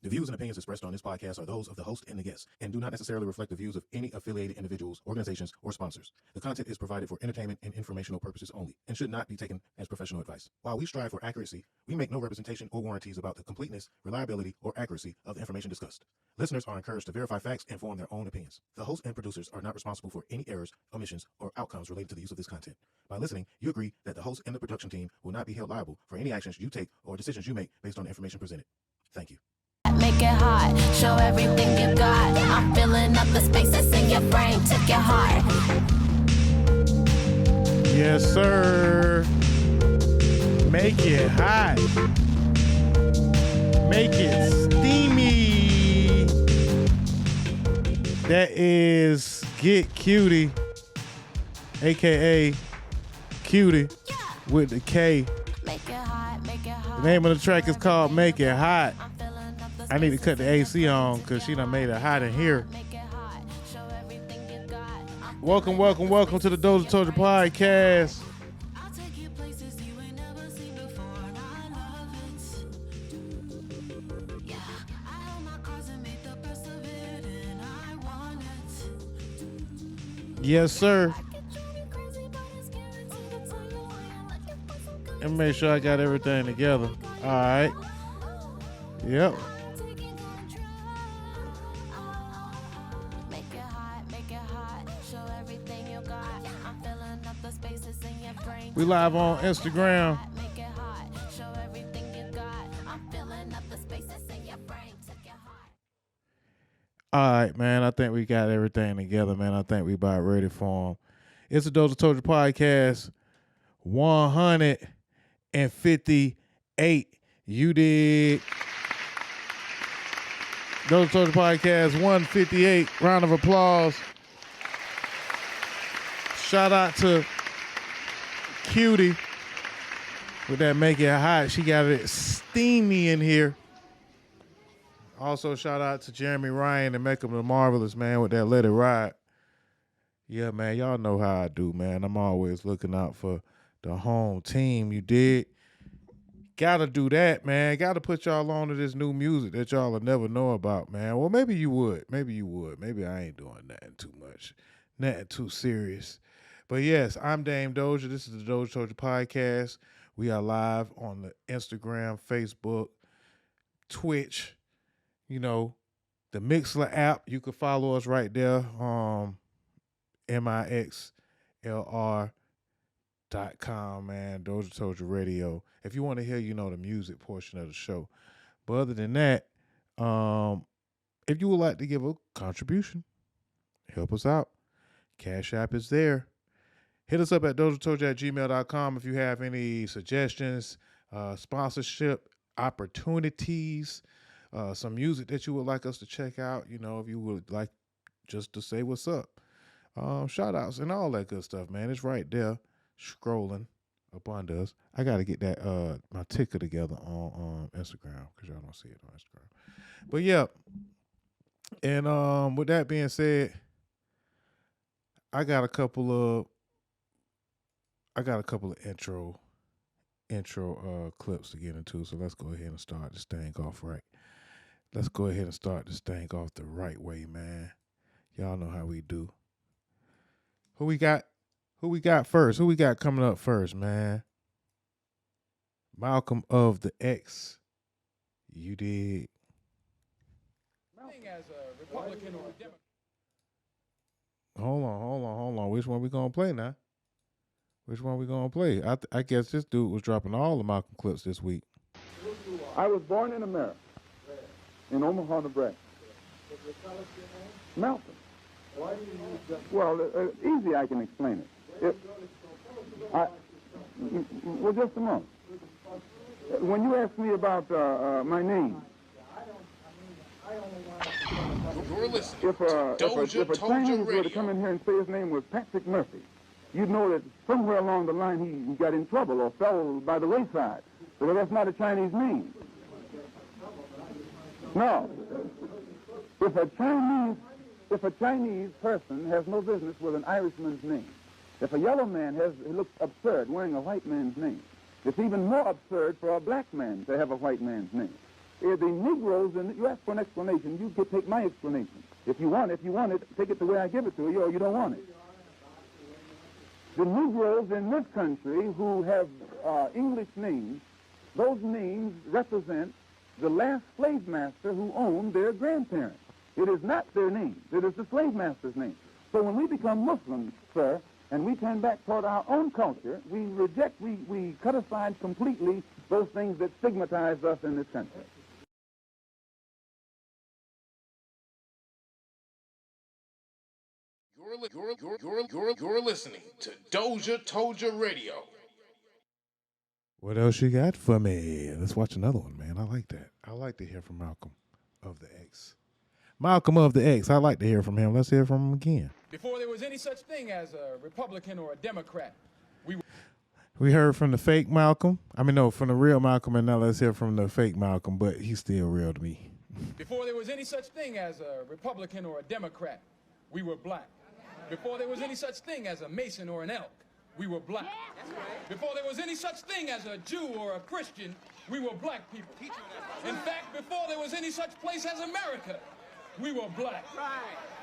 The views and opinions expressed on this podcast are those of the host and the guests, and do not necessarily reflect the views of any affiliated individuals, organizations, or sponsors. The content is provided for entertainment and informational purposes only, and should not be taken as professional advice. While we strive for accuracy, we make no representation or warranties about the completeness, reliability, or accuracy of the information discussed. Listeners are encouraged to verify facts and form their own opinions. The host and producers are not responsible for any errors, omissions, or outcomes related to the use of this content. By listening, you agree that the host and the production team will not be held liable for any actions you take or decisions you make based on the information presented. Thank you. Make it hot, show everything you got. I'm filling up the spaces in your brain, take your heart. Yes, sir. Make it hot. Make it steamy. That is K.Utie, aka Cutie with the K. Make it hot, make it hot. The name of the track is called Make It Hot. I need to cut the AC on because she done made it hot in here. Welcome to the DozhaToldya Podcast. Yes, sir. Let me make sure I got everything together. All right. Yep. We live on Instagram. All right, man. I think we got everything together, man. I think we about ready for them. It's the DozhaToldya Podcast 158. You dig? DozhaToldya Podcast 158. Round of applause. Shout out to K.Utie with that Make It Hot. She got it steamy in here. Also, shout out to Jeremy Ryan and Make 'Em the Marvelous, man, with that Let It Ride. Yeah, man, y'all know how I do, man. I'm always looking out for the home team. You did. Gotta do that, man. Gotta put y'all on to this new music that y'all will never know about, man. Well, maybe you would. Maybe you would. Maybe I ain't doing nothing too much. Nothing too serious. But yes, I'm damedozha. This is the DozhaToldya Podcast. We are live on the Instagram, Facebook, Twitch, you know, the Mixler app. You can follow us right there. MIXLR.com, man. DozhaToldya Radio. If you want to hear, you know, the music portion of the show. But other than that, if you would like to give a contribution, help us out. Cash App is there. Hit us up at DozhaToldya.gmail.com if you have any suggestions, sponsorship opportunities, some music that you would like us to check out. You know, if you would like just to say what's up, shout outs and all that good stuff, man. It's right there scrolling up under us. I got to get that my ticker together on Instagram because y'all don't see it on Instagram. But yeah, and with that being said, I got a couple of intro clips to get into, so let's go ahead and start this thing off right. Let's go ahead and start this thing off the right way, man. Y'all know how we do. Who we got first? Who we got coming up first, man? Malcolm of the X. You dig? As a Republican or a Democrat. Hold on. Which one we gonna play now? I guess this dude was dropping all the Malcolm clips this week. I was born in America, in Omaha, Nebraska. Malcolm. Why do you use that? Well, easy, I can explain it. Well, just a moment. When you asked me about my name, You're listening if a Chinese were to come in here and say his name was Patrick Murphy, you'd know that somewhere along the line he got in trouble or fell by the wayside. Because that's not a Chinese name. No. If a Chinese person has no business with an Irishman's name, if a yellow man looks absurd wearing a white man's name, it's even more absurd for a black man to have a white man's name. The Negroes, and you ask for an explanation, you can take my explanation. If you want it, take it the way I give it to you, or you don't want it. The Negroes in this country who have English names, those names represent the last slave master who owned their grandparents. It is not their name. It is the slave master's name. So when we become Muslims, sir, and we turn back toward our own culture, we reject, we cut aside completely those things that stigmatize us in this country. You're listening to DozhaToldya Radio. What else you got for me? Let's watch another one, man. I like that. I like to hear from Malcolm of the X. Malcolm of the X. I like to hear from him. Let's hear from him again. Before there was any such thing as a Republican or a Democrat, we heard from the fake Malcolm. From the real Malcolm, and now let's hear from the fake Malcolm, but he's still real to me. Before there was any such thing as a Republican or a Democrat, we were black. Before there was any such thing as a Mason or an elk, we were black. Before there was any such thing as a Jew or a Christian, we were black people. In fact, before there was any such place as America, we were black.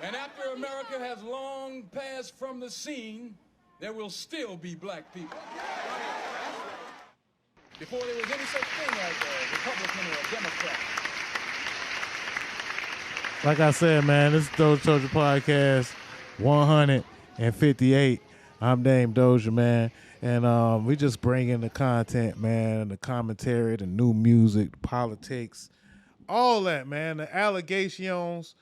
And after America has long passed from the scene, there will still be black people. Before there was any such thing as a Republican or a Democrat. Like I said, man, this is DozhaToldya Podcast 158. I'm Dame Doja, man. And we just bring in the content, man, the commentary, the new music, the politics, all that, man. The allegations,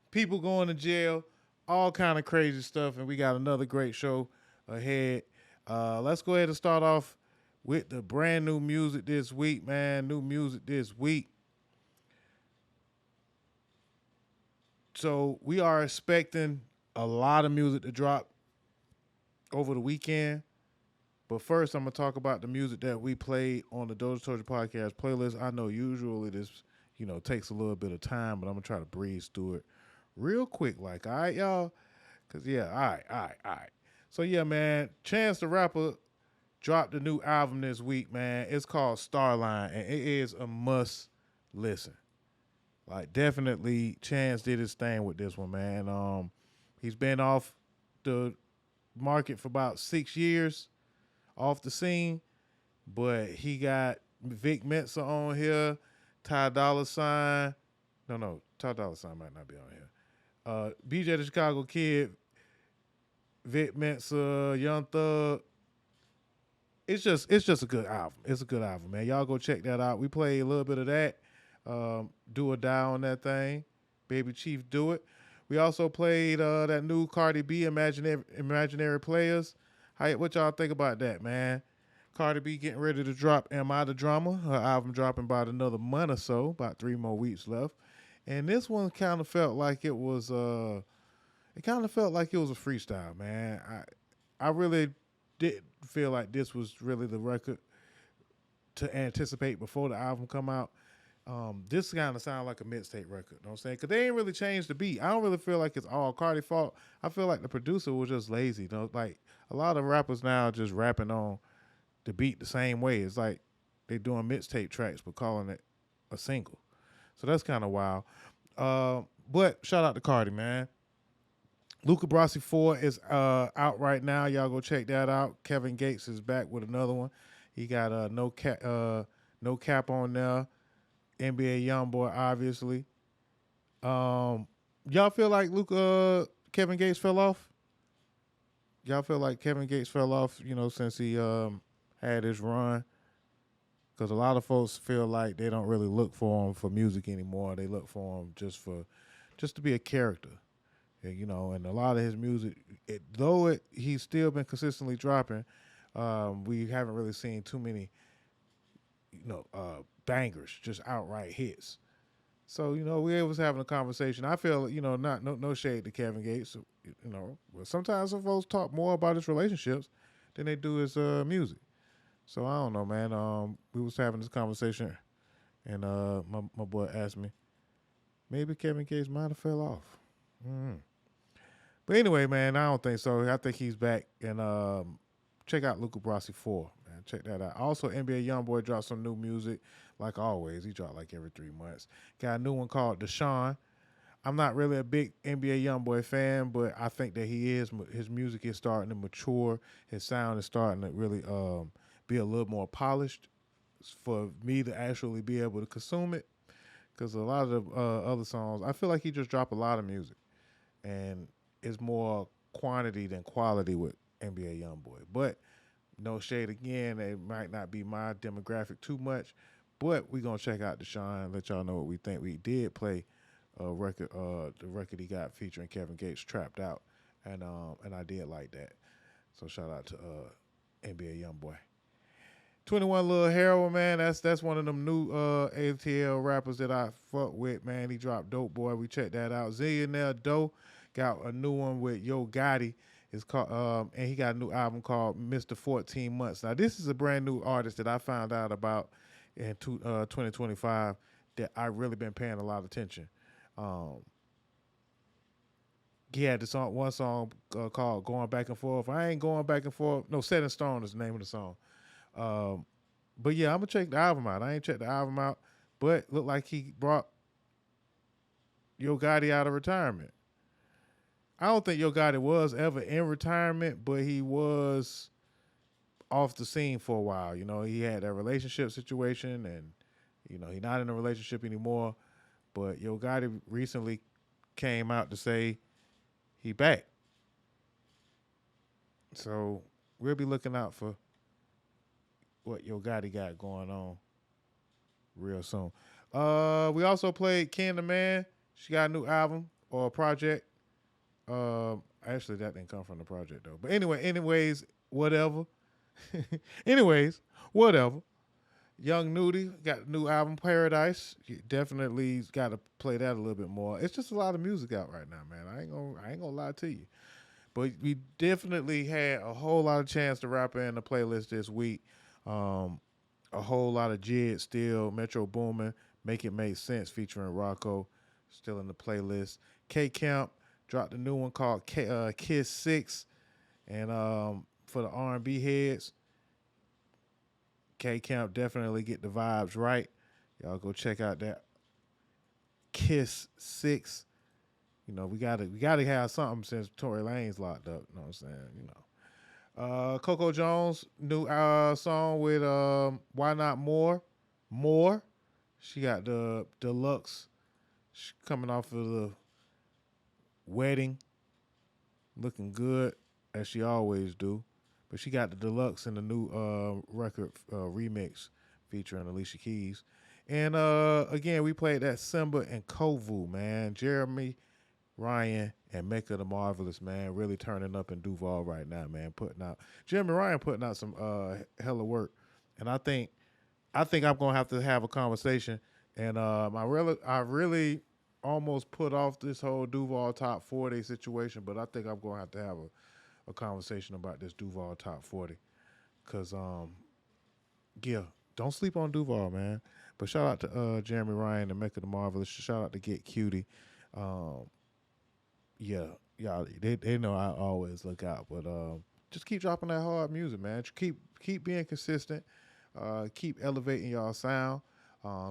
people going to jail, all kind of crazy stuff. And we got another great show ahead. Let's go ahead and start off with the brand new music this week, man. New music this week. So we are expecting a lot of music to drop over the weekend. But first, I'm going to talk about the music that we played on the DozhaToldya Podcast playlist. I know usually this, takes a little bit of time, but I'm going to try to breeze through it real quick. Like, all right, y'all? Because, all right. So, yeah, man, Chainz the Rapper dropped a new album this week, man. It's called Starline, and it is a must listen. Like, definitely, Chainz did his thing with this one, man. He's been off the market for about 6 years, off the scene, but he got Vic Mensa on here, Ty Dolla $ign. No, Ty Dolla $ign might not be on here. BJ the Chicago Kid, Vic Mensa, Young Thug. It's just a good album. It's a good album, man. Y'all go check that out. We played a little bit of that. Do or Die on that thing. Baby Chief Do It. We also played that new Cardi B, Imaginary Players. What y'all think about that, man? Cardi B getting ready to drop Am I the Drama? Her album dropping about another month or so, about 3 more weeks left. And this one kind of felt like it was a freestyle, man. I really didn't feel like this was really the record to anticipate before the album come out. This kind of sound like a mixtape record, you know what I'm saying? Because they ain't really changed the beat. I don't really feel like it's all Cardi fault. I feel like the producer was just lazy. Like a lot of rappers now just rapping on the beat the same way. It's like they doing mixtape tracks but calling it a single. So that's kind of wild. But shout out to Cardi, man. Luca Brasi 4 is out right now. Y'all go check that out. Kevin Gates is back with another one. He got no cap on there. NBA Youngboy, obviously. Y'all feel like Kevin Gates fell off? Y'all feel like Kevin Gates fell off, since he had his run? Because a lot of folks feel like they don't really look for him for music anymore. They look for him just to be a character. And, and a lot of his music, he's still been consistently dropping, we haven't really seen too many, bangers, just outright hits. So, we was having a conversation. I feel, no shade to Kevin Gates, but sometimes some folks talk more about his relationships than they do his music. So I don't know, man. We was having this conversation, and my boy asked me, maybe Kevin Gates might have fell off. But anyway, man, I don't think so. I think he's back, and check out Luca Brasi 4, man. man. Check that out. Also, NBA Youngboy dropped some new music, like always. He dropped like every 3 months. Got a new one called Deshaun. I'm not really a big NBA Youngboy fan, but I think that he is. His music is starting to mature. His sound is starting to really be a little more polished for me to actually be able to consume it. Because a lot of the other songs, I feel like he just dropped a lot of music. And it's more quantity than quality with NBA Youngboy. But no shade again, it might not be my demographic too much. But we're going to check out Deshaun and let y'all know what we think. We did play the record he got featuring Kevin Gates, Trapped Out. And I did like that. So shout out to NBA Youngboy. 21 Lil Heroin, man, that's one of them new ATL rappers that I fuck with, man. He dropped Dope Boy. We checked that out. Zillionaire Doe got a new one with Yo Gotti. It's called and he got a new album called Mr. 14 Months. Now, this is a brand new artist that I found out about in 2025 that I really been paying a lot of attention. He had one song called Going Back and Forth. I ain't going back and forth. No, Set in Stone is the name of the song. But yeah, I'm gonna check the album out. I ain't checked the album out, but looked like he brought Yo Gotti out of retirement. I don't think Yo Gotti was ever in retirement, but he was off the scene for a while. You know, he had that relationship situation, and you know, he's not in a relationship anymore. But Yo Gotti recently came out to say he back. So we'll be looking out for what Yo Gotti got going on real soon. We also played Ken the Man. She got a new album or a project. Actually, that didn't come from the project though. But anyways, whatever. Whatever. Young Nudie got a new album, Paradise. You definitely got to play that a little bit more. It's just a lot of music out right now, man. I ain't gonna lie to you. But we definitely had a whole lot of chance to rap in the playlist this week. A whole lot of Jid still, Metro Boomin, Make It Make Sense featuring Rocco, still in the playlist. K Camp dropped a new one called Kiss 6, and for the R&B heads, K Camp definitely get the vibes right. Y'all go check out that Kiss 6. You know, we gotta have something since Tory Lanez locked up. You know what I'm saying? You know. Coco Jones, new song with Why Not More. More. She got the deluxe. She coming off of the wedding. Looking good, as she always do. But she got the deluxe in the new record remix featuring Alicia Keys. And again, we played that Simba and Kovu, man. Jeremy, Ryan, and Mecca the Marvelous, man, really turning up in Duval right now, man. Jeremy Ryan putting out some hella work. And I think I'm gonna have a conversation. And I really almost put off this whole Duval Top 40 situation, but I think I'm gonna have to have a conversation about this Duval Top 40. Cause yeah, don't sleep on Duval, man. But shout out to Jeremy Ryan and Mecca the Marvelous. Shout out to K.Utie. Yeah, y'all, they know I always look out. But just keep dropping that hard music, man. Keep being consistent. Keep elevating y'all sound.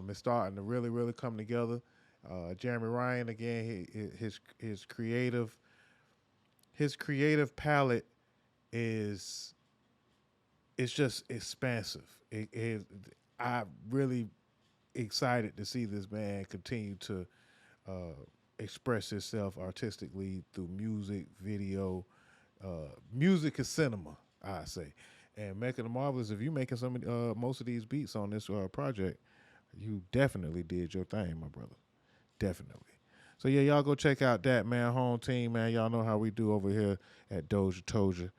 It's starting to really, really come together. Jeremy Ryan, again, his creative palette is just expansive. I'm really excited to see this man continue to express himself artistically through music, video. Music is cinema, I say. And Mecca the Marvelous, if you making most of these beats on this project, you definitely did your thing, my brother. Definitely. So yeah, y'all go check out that, man. Home team, man. Y'all know how we do over here at DozhaToldya,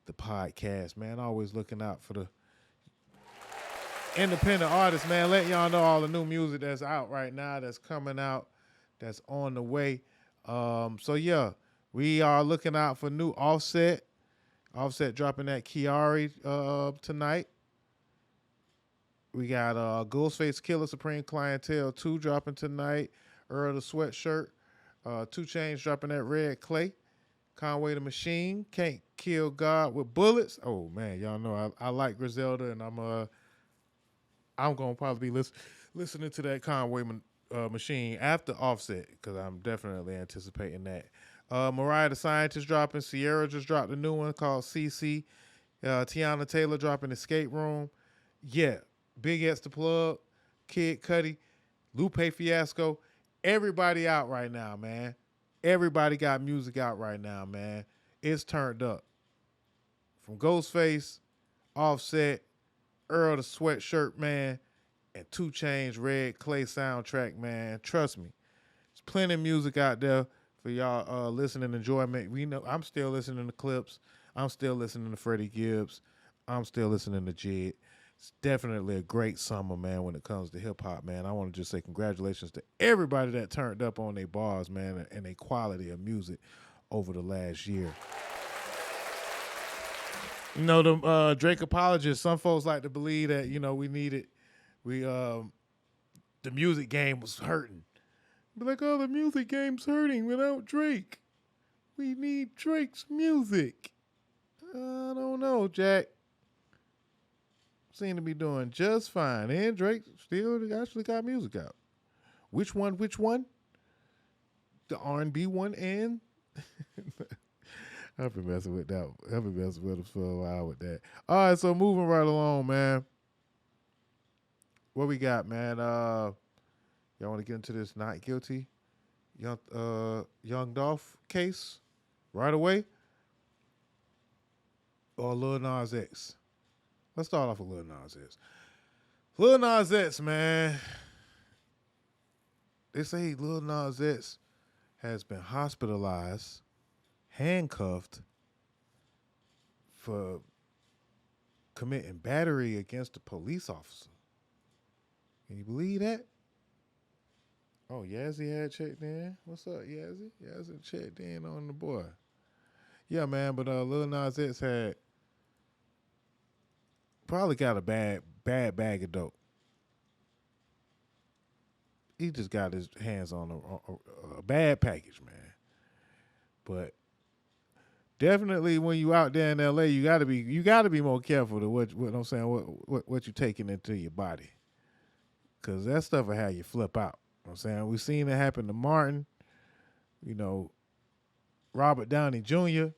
the podcast, man. Always looking out for the independent artists, man. Let y'all know all the new music that's out right now, that's coming out, that's on the way. So yeah, we are looking out for new Offset. Offset dropping that Ghostface tonight. We got Ghostface Killah, Supreme Clientele 2 dropping tonight. Earl the Sweatshirt. 2 Chainz dropping that Red Clay. Conway the Machine, Can't Kill God with Bullets. Oh man, y'all know I like Griselda, and I'm gonna probably be listening to that Conway Machine after Offset, because I'm definitely anticipating that. Mariah the Scientist dropping. Sierra just dropped a new one called CC. Tiana Taylor dropping Escape Room. Yeah, Big X the Plug, Kid Cudi, Lupe Fiasco. Everybody out right now, man. Everybody got music out right now, man. It's turned up. From Ghostface, Offset, Earl the Sweatshirt Man, and 2 Chainz Red Clay soundtrack, man. Trust me. There's plenty of music out there for y'all listening enjoyment. We know I'm still listening to Clips. I'm still listening to Freddie Gibbs. I'm still listening to Jid. It's definitely a great summer, man, when it comes to hip-hop, man. I want to just say congratulations to everybody that turned up on their bars, man, and their quality of music over the last year. You know, the Drake apologists, some folks like to believe that, you know, the music game was hurting. Be like, oh, the music game's hurting without Drake. We need Drake's music. I don't know, Jack. Seem to be doing just fine. And Drake still actually got music out. Which one? The R&B one and... I've been messing with that. I've been messing with him for a while with that. All right, so moving right along, man. What we got, man? Y'all want to get into this not guilty young Dolph case right away? Or Lil Nas X? Let's start off with Lil Nas X. Lil Nas X, man. They say Lil Nas X has been hospitalized, handcuffed for committing battery against a police officer. Can you believe that? Oh, Yazzie had checked in. What's up, Yazzie? Yazzie checked in on the boy. Yeah, man, but Lil Nas X had probably got a bad bag of dope. He just got his hands on a bad package, man. But definitely, when you out there in LA, you gotta be more careful to what I'm saying, what you taking into your body, because that stuff will have you flip out. You know what I'm saying, we've seen it happen to Martin, you know, Robert Downey Jr.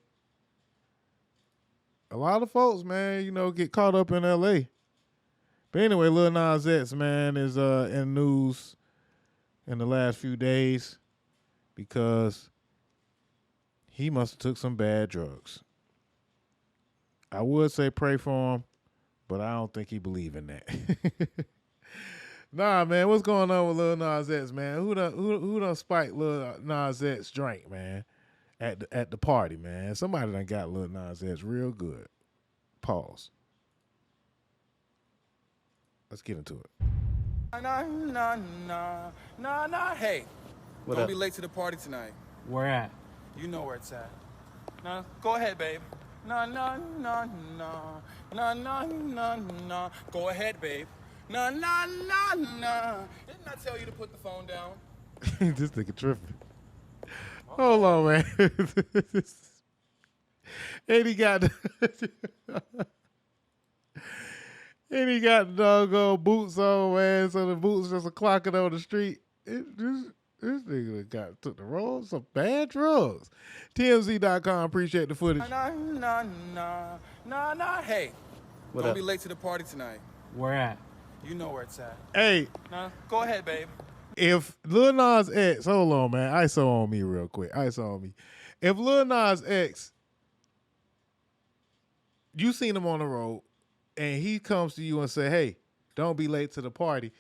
A lot of folks, man, you know, get caught up in LA. But anyway, Lil Nas X, man, is in news in the last few days because he must have took some bad drugs. I would say pray for him, but I don't think he believe in that. Nah, man, what's going on with Lil Nas X, man? Who done spiked Lil Nas X drink, man, at the party, man? Somebody done got Lil Nas X real good. Pause. Let's get into it. Nah. Hey, What don't up? be late to the party tonight. Where at? You know where it's at. Nah, go ahead, babe. Nah. Go ahead, babe. Nah. Didn't I tell you to put the phone down? This nigga tripping. Hold on, man. And he got the doggone boots on, man. So the boots just a clocking on the street. This nigga took some bad drugs. TMZ.com, appreciate the footage. Nah. Hey, What don't up? be late to the party tonight. Where at? You know where it's at. Hey, Nah, go ahead, babe. if Lil Nas X, hold on, man. ISO on me real quick. ISO on me. If Lil Nas X, you seen him on the road, and he comes to you and say, hey, don't be late to the party,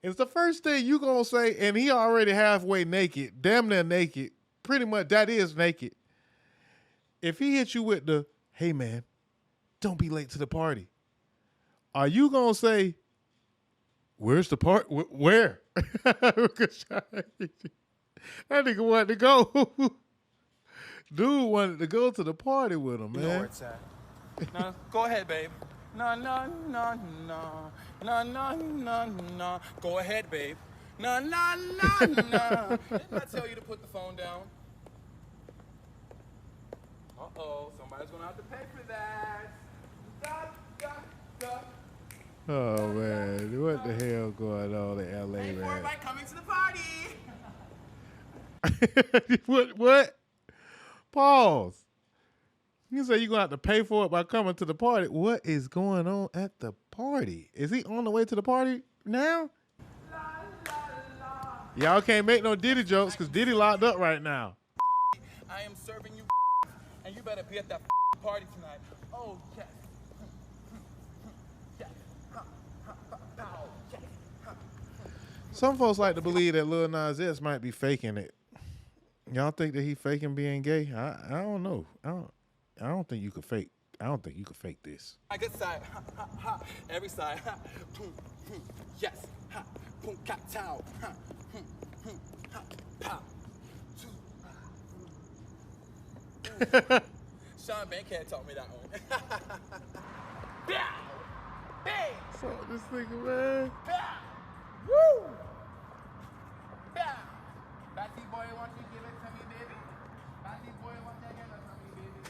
it's the first thing you gonna say, and he already halfway naked, damn near naked, pretty much that is naked. If he hit you with the, hey man, don't be late to the party, are you gonna say, where's the party? Where? That nigga wanted to go. Dude wanted to go to the party with him, You know man. where it's at. Nah, go ahead, babe. Nah. Go ahead, babe. Nah. Didn't I tell you to put the phone down? Uh-oh, somebody's gonna have to pay for that. Da, da, da. Oh man, what the hell going on in LA, Pay for it man? by coming to the party. What? Pause. You say you're gonna have to pay for it by coming to the party. What is going on at the party? Is he on the way to the party now? Y'all can't make no Diddy jokes because Diddy locked up right now. I am serving you, and you better be at that party tonight. Oh, yes. Yes. Yes. Some folks like to believe that Lil Nas X might be faking it. Y'all think that he faking being gay? I don't know. I don't think you could fake. I don't think you could fake this. My good side, every side, yes, boom, cat, tow, pow. Sean Bankhead taught me that one. Bow, bang, Fuck this nigga, man. bow, woo, bow. Batty boy, want you give it to me, baby? Batty boy, want you give it to me, baby?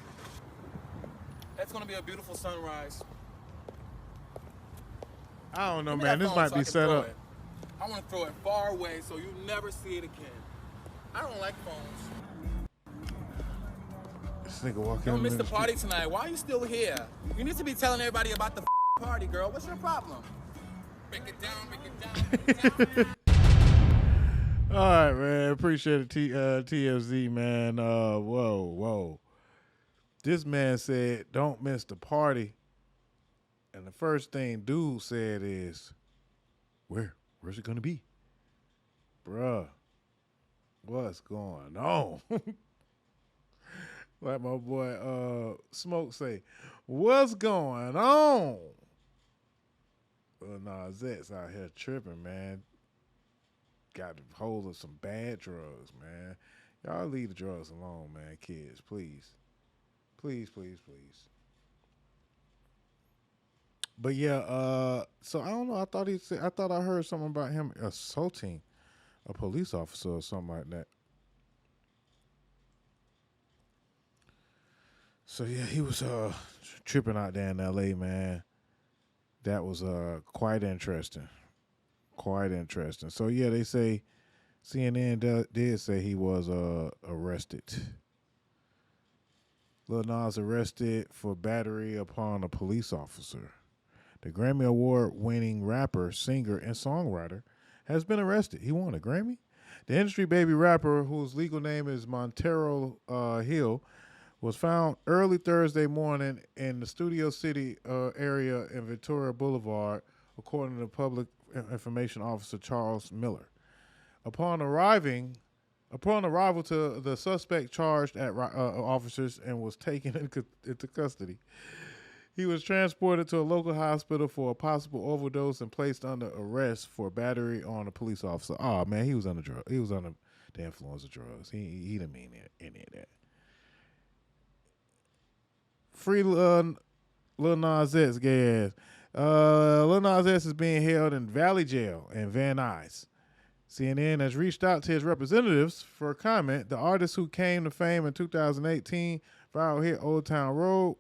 That's gonna be a beautiful sunrise. I don't know, Give me man. that This phone might so I be can set throw up. it. I want to throw it far away so you never see it again. I don't like phones. This nigga walking Don't in miss the the party tonight. Why are you still here? You need to be telling everybody about the party, girl. What's your problem? Break it down, break it down, break it down. All right, man. Appreciate it, TFZ, man. Whoa. This man said, don't miss the party. And the first thing dude said is, where's it going to be? Bruh, what's going on? Like my boy Smoke say, what's going on? Well, Nas X out here tripping, man. Got a hold of some bad drugs, man. Y'all leave the drugs alone, man. Kids, please. Please. But yeah, so I don't know. I thought I heard something about him assaulting a police officer or something like that. So yeah, he was tripping out there in LA, man. That was quite interesting. So yeah, they say CNN did say he was arrested. Lil Nas arrested for battery upon a police officer. The Grammy Award-winning rapper, singer, and songwriter has been arrested. He won a Grammy? The industry baby rapper, whose legal name is Montero Hill, was found early Thursday morning in the Studio City area in Victoria Boulevard, according to Public Information Officer Charles Miller. Upon arrival to the suspect charged at officers and was taken into custody. He was transported to a local hospital for a possible overdose and placed under arrest for battery on a police officer. Oh man, he was under drugs. He was under the influence of drugs. He didn't mean any of that. Free Lil Nas X, gay ass. Lil Nas X is being held in Valley Jail in Van Nuys. CNN has reached out to his representatives for a comment. The artist who came to fame in 2018 viral hit Old Town Road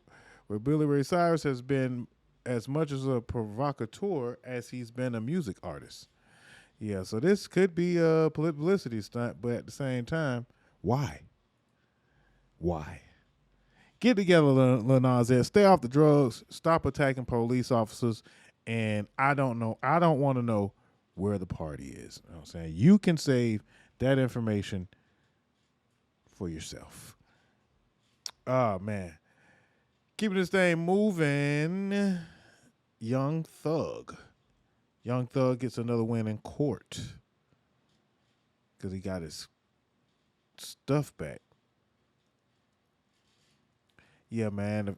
with Billy Ray Cyrus has been as much as a provocateur as he's been a music artist. Yeah, so this could be a publicity stunt, but at the same time, why? Get together, Lil Nas X. Stay off the drugs. Stop attacking police officers. And I don't want to know where the party is. You know what I'm saying? You can save that information for yourself. Oh, man. Keeping this thing moving. Young Thug gets another win in court because he got his stuff back. Yeah, man,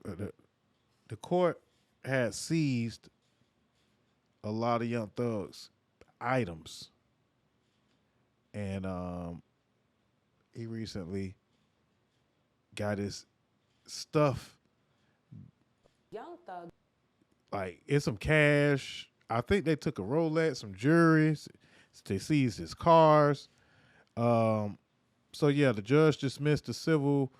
the court had seized a lot of Young Thug's items, and he recently got his stuff. Young Thug. Like, it's some cash. I think they took a Rolex, some jewelry. They seized his cars. So yeah, the judge dismissed the civil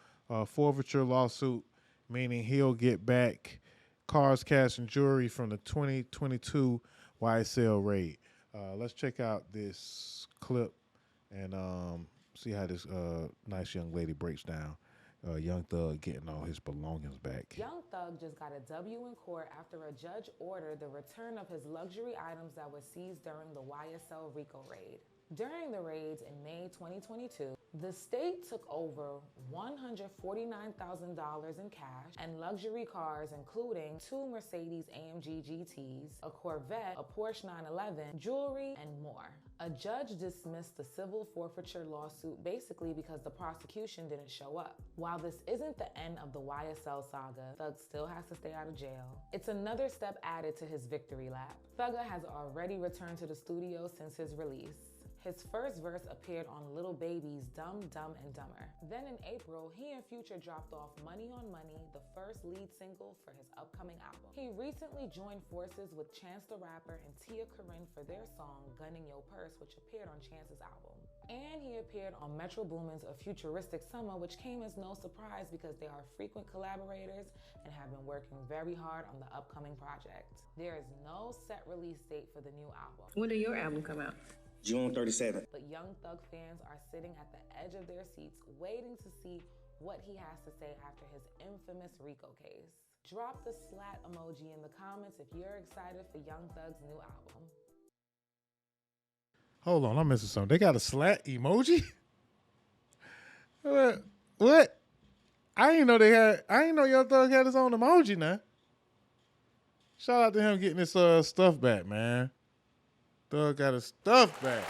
forfeiture lawsuit, meaning he'll get back cars, cash, and jewelry from the 2022 YSL raid. Let's check out this clip and see how this nice young lady breaks down Young Thug getting all his belongings back. Young Thug just got a W in court after a judge ordered the return of his luxury items that were seized during the YSL RICO raid. During the raids in May 2022, the state took over $149,000 in cash and luxury cars, including 2 Mercedes AMG GTs, a Corvette, a Porsche 911, jewelry, and more. A judge dismissed the civil forfeiture lawsuit basically because the prosecution didn't show up. While this isn't the end of the YSL saga, Thug still has to stay out of jail. It's another step added to his victory lap. Thugger has already returned to the studio since his release. His first verse appeared on Lil Baby's Dumb, Dumb, and Dumber. Then in April, he and Future dropped off Money on Money, the first lead single for his upcoming album. He recently joined forces with Chance the Rapper and Tia Corinne for their song Gunning Your Purse, which appeared on Chance's album. And he appeared on Metro Boomin's A Futuristic Summer, which came as no surprise because they are frequent collaborators and have been working very hard on the upcoming project. There is no set release date for the new album. When did your album come out? June 37th. But Young Thug fans are sitting at the edge of their seats waiting to see what he has to say after his infamous RICO case. Drop the slat emoji in the comments if you're excited for Young Thug's new album. Hold on, I'm missing something. They got a slat emoji? What? I didn't know Young Thug had his own emoji now. Shout out to him getting his stuff back, man. Thug got his stuff back.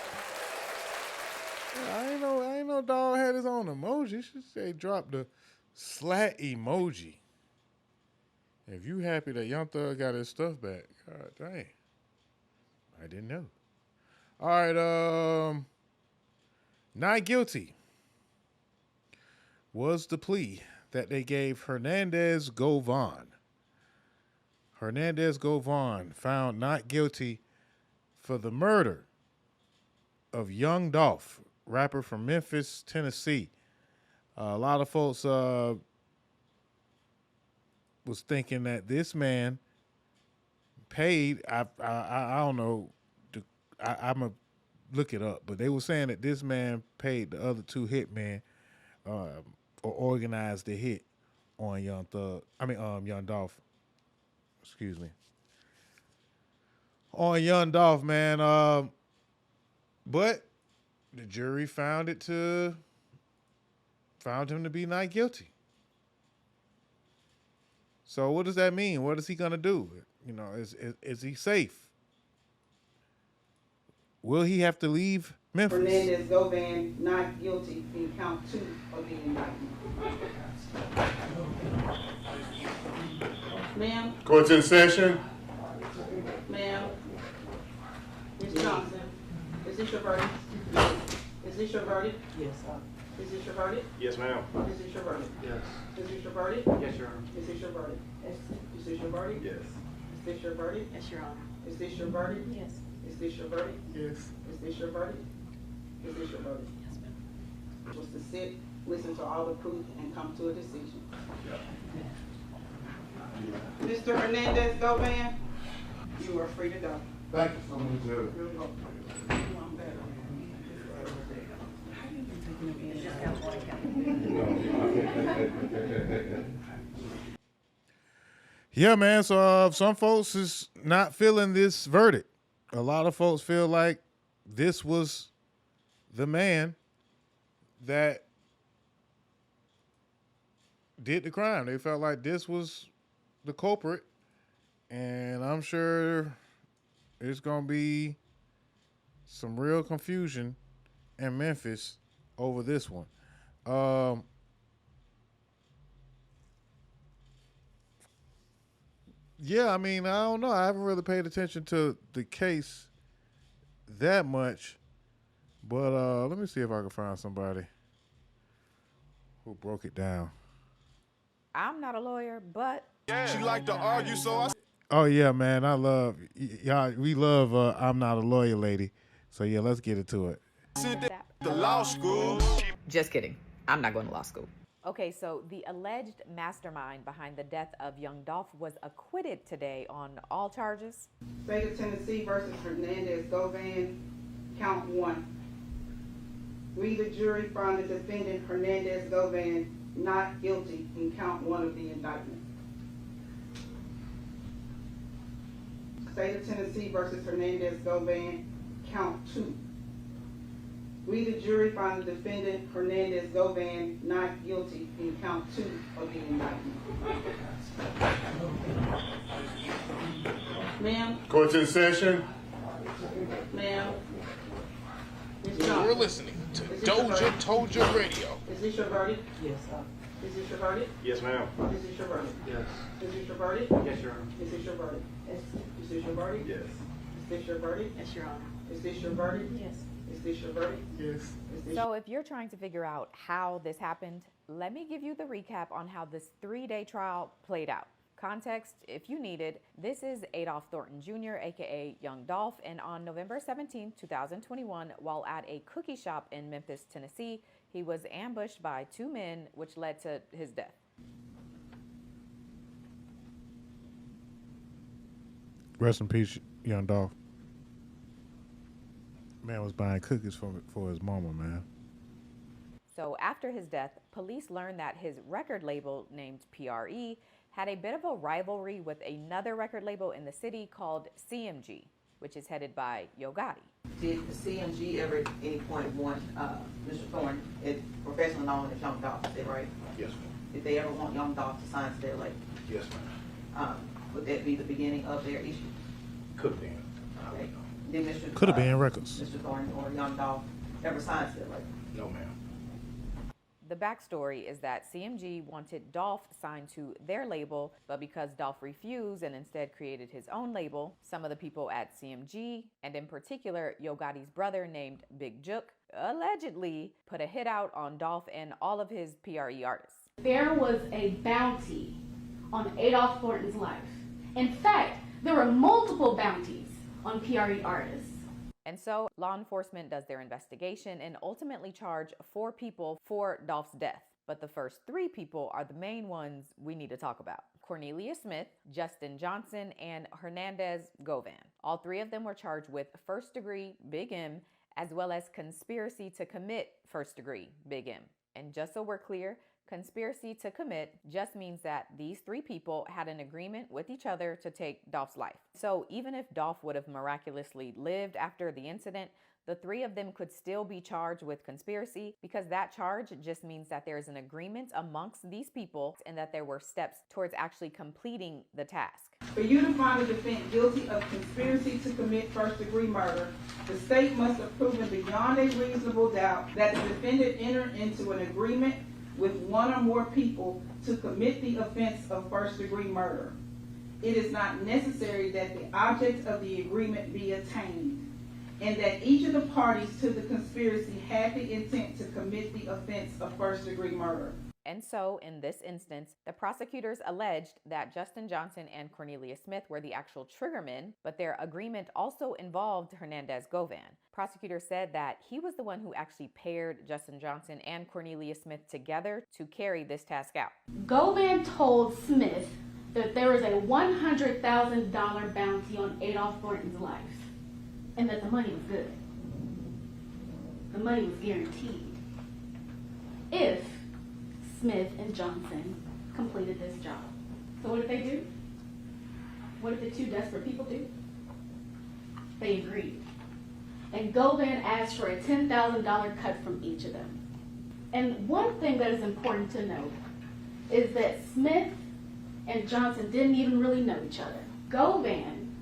Yeah, I ain't know dog had his own emoji. Should say drop the slat emoji. If you happy that Young Thug got his stuff back, God dang. I didn't know. All right, not guilty was the plea that they gave Hernandez Govan. Hernandez Govan found not guilty for the murder of young Dolph, rapper from Memphis, Tennessee. A lot of folks was thinking that this man paid. I don't know. I'm gonna look it up, but they were saying that this man paid the other 2 hitmen or organized the hit on Young Dolph. Excuse me. On Young Dolph, man. But the jury found him to be not guilty. So what does that mean? What is he gonna do? You know, is he safe? Will he have to leave Memphis? Hernandez Govan not guilty in count 2 of the indictment. Ma'am. Court's in session. Ma'am. Ms. Johnson, is this your verdict? Is this your verdict? Yes. Is this your verdict? Yes, ma'am. Is this your verdict? Yes. Is this your verdict? Yes, Your Honor. Is this your verdict? Is this your verdict? Yes. Is this your verdict? Yes, Your Honor. Is this your verdict? Yes. Is this your verdict? Yes. Is this your verdict? Is this your verdict? Yes, ma'am. Was to sit, listen to all the proof, and come to a decision. Mr. Hernandez Govan, you are free to go. Thank you so much, Judge. You're welcome. Yeah, man. So some folks is not feeling this verdict. A lot of folks feel like this was the man that did the crime. They felt like this was the culprit, and I'm sure there's gonna be some real confusion in Memphis over this one. Yeah, I mean, I don't know. I haven't really paid attention to the case that much, but let me see if I can find somebody who broke it down. I'm not a lawyer, but She like to argue, so I... Oh yeah, man, I love y'all. We love I'm Not a Lawyer Lady. So yeah, let's get into it. sent the law school. just kidding. I'm not going to law school. Okay, so the alleged mastermind behind the death of young Dolph was acquitted today on all charges. State of Tennessee versus Hernandez Govan, count 1. We, the jury, found the defendant Hernandez Govan not guilty in count 1 of the indictment. State of Tennessee versus Hernandez Govan, count 2. We, the jury, find the defendant Hernandez Govan not guilty in count 2 of the indictment. Ma'am? Court's in session. Ma'am? You're listening to DozhaToldya Radio. Is this your verdict? Yes, sir. Is this your verdict? Yes, ma'am. Is this your verdict? Yes. Is this your verdict? Yes, Your Honor. Is this your verdict? Yes. Is this your verdict? Yes. Is this your verdict? Yes, Your Honor. Is this your verdict? Yes. Is this your verdict? Yes. Is this So if you're trying to figure out how this happened, let me give you the recap on how this 3-day trial played out. Context, if you need it, this is Adolph Thornton Jr., aka Young Dolph, and on November 17, 2021, while at a cookie shop in Memphis, Tennessee, he was ambushed by 2 men, which led to his death. Rest in peace, young Dolph. Man was buying cookies for his mama, man. So after his death, police learned that his record label, named PRE, had a bit of a rivalry with another record label in the city called CMG, which is headed by Yo Gotti. Did the CMG ever at any point want Mr. Thorne, professionally known as Young Dolph, is that right? Yes, ma'am. Did they ever want Young Dolph to sign to their label? Yes, ma'am. Would that be the beginning of their issue? Could have been. I Okay. don't know. Did Mr. Could have been records. Mr. Thorne or Young Dolph ever sign to their label? No, ma'am. The backstory is that CMG wanted Dolph signed to their label, but because Dolph refused and instead created his own label, some of the people at CMG, and in particular Yo Gotti's brother named Big Jook, allegedly put a hit out on Dolph and all of his PRE artists. There was a bounty on Adolph Thornton's life. In fact, there were multiple bounties on PRE artists. And so law enforcement does their investigation and ultimately charge 4 people for Dolph's death. But the first 3 people are the main ones we need to talk about. Cornelia Smith, Justin Johnson, and Hernandez Govan. All 3 of them were charged with first-degree Big M, as well as conspiracy to commit first-degree Big M. And just so we're clear, conspiracy to commit just means that these 3 people had an agreement with each other to take Dolph's life. So even if Dolph would have miraculously lived after the incident, the 3 of them could still be charged with conspiracy because that charge just means that there is an agreement amongst these people and that there were steps towards actually completing the task. For you to find the defendant guilty of conspiracy to commit first-degree murder, the state must have proven beyond a reasonable doubt that the defendant entered into an agreement with 1 or more people to commit the offense of first-degree murder. It is not necessary that the object of the agreement be attained, and that each of the parties to the conspiracy had the intent to commit the offense of first-degree murder. And so, in this instance, the prosecutors alleged that Justin Johnson and Cornelia Smith were the actual triggermen, but their agreement also involved Hernandez Govan. Prosecutors said that he was the one who actually paired Justin Johnson and Cornelia Smith together to carry this task out. Govan told Smith that there was a $100,000 bounty on Adolph Thornton's life, and that the money was good. The money was guaranteed if Smith and Johnson completed this job. So what did they do? What did the 2 desperate people do? They agreed. And Govan asked for a $10,000 cut from each of them. And one thing that is important to note is that Smith and Johnson didn't even really know each other. Govan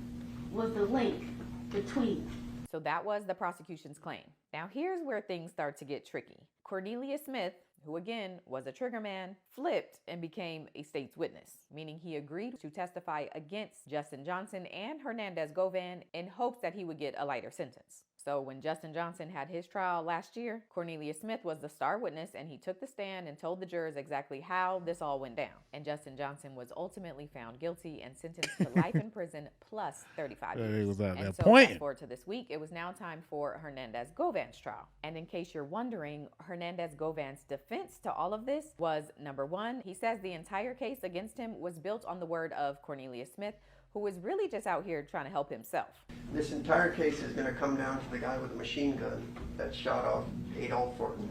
was the link between them. So that was the prosecution's claim. Now here's where things start to get tricky. Cornelia Smith, who again was a triggerman, flipped and became a state's witness, meaning he agreed to testify against Justin Johnson and Hernandez Govan in hopes that he would get a lighter sentence. So when Justin Johnson had his trial last year, Cornelius Smith was the star witness, and he took the stand and told the jurors exactly how this all went down. And Justin Johnson was ultimately found guilty and sentenced to life in prison plus 35 years. He was out there And so pointing. fast forward to this week, it was now time for Hernandez Govan's trial. And in case you're wondering, Hernandez Govan's defense to all of this was, number one, he says the entire case against him was built on the word of Cornelius Smith, who was really just out here trying to help himself. This entire case is going to come down to the guy with the machine gun that shot off Adolph Thornton.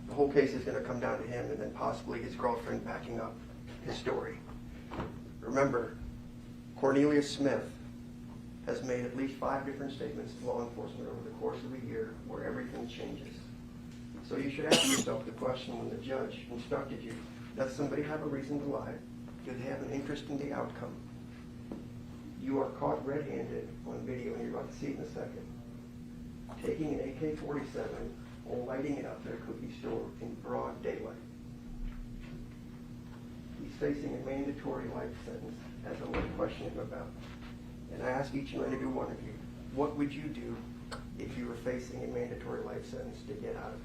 The whole case is going to come down to him and then possibly his girlfriend backing up his story. Remember, Cornelius Smith has made at least 5 different statements to law enforcement over the course of a year where everything changes. So you should ask yourself the question when the judge instructed you, does somebody have a reason to lie? Do they have an interest in the outcome? You are caught red-handed on video, and you're about to see it in a second, taking an AK-47 and lighting it up at a cookie store in broad daylight. He's facing a mandatory life sentence, as I'm going to question him about. And I ask each and every one of you, what would you do if you were facing a mandatory life sentence to get out of it?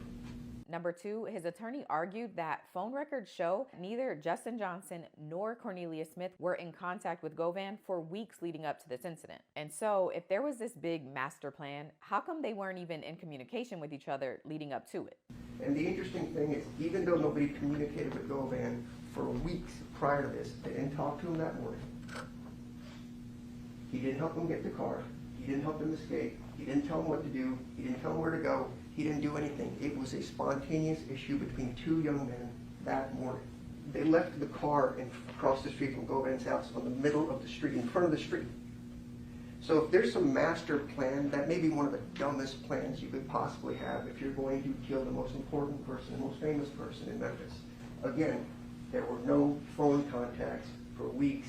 Number two, his attorney argued that phone records show neither Justin Johnson nor Cornelius Smith were in contact with Govan for weeks leading up to this incident. And so if there was this big master plan, how come they weren't even in communication with each other leading up to it? And the interesting thing is, even though nobody communicated with Govan for weeks prior to this, they didn't talk to him that morning. He didn't help him get the car. He didn't help him escape. He didn't tell him what to do. He didn't tell him where to go. He didn't do anything. It was a spontaneous issue between 2 young men that morning. They left the car across the street from Govan's house on the middle of the street, in front of the street. So if there's some master plan, that may be one of the dumbest plans you could possibly have if you're going to kill the most important person, the most famous person in Memphis. Again, there were no phone contacts for weeks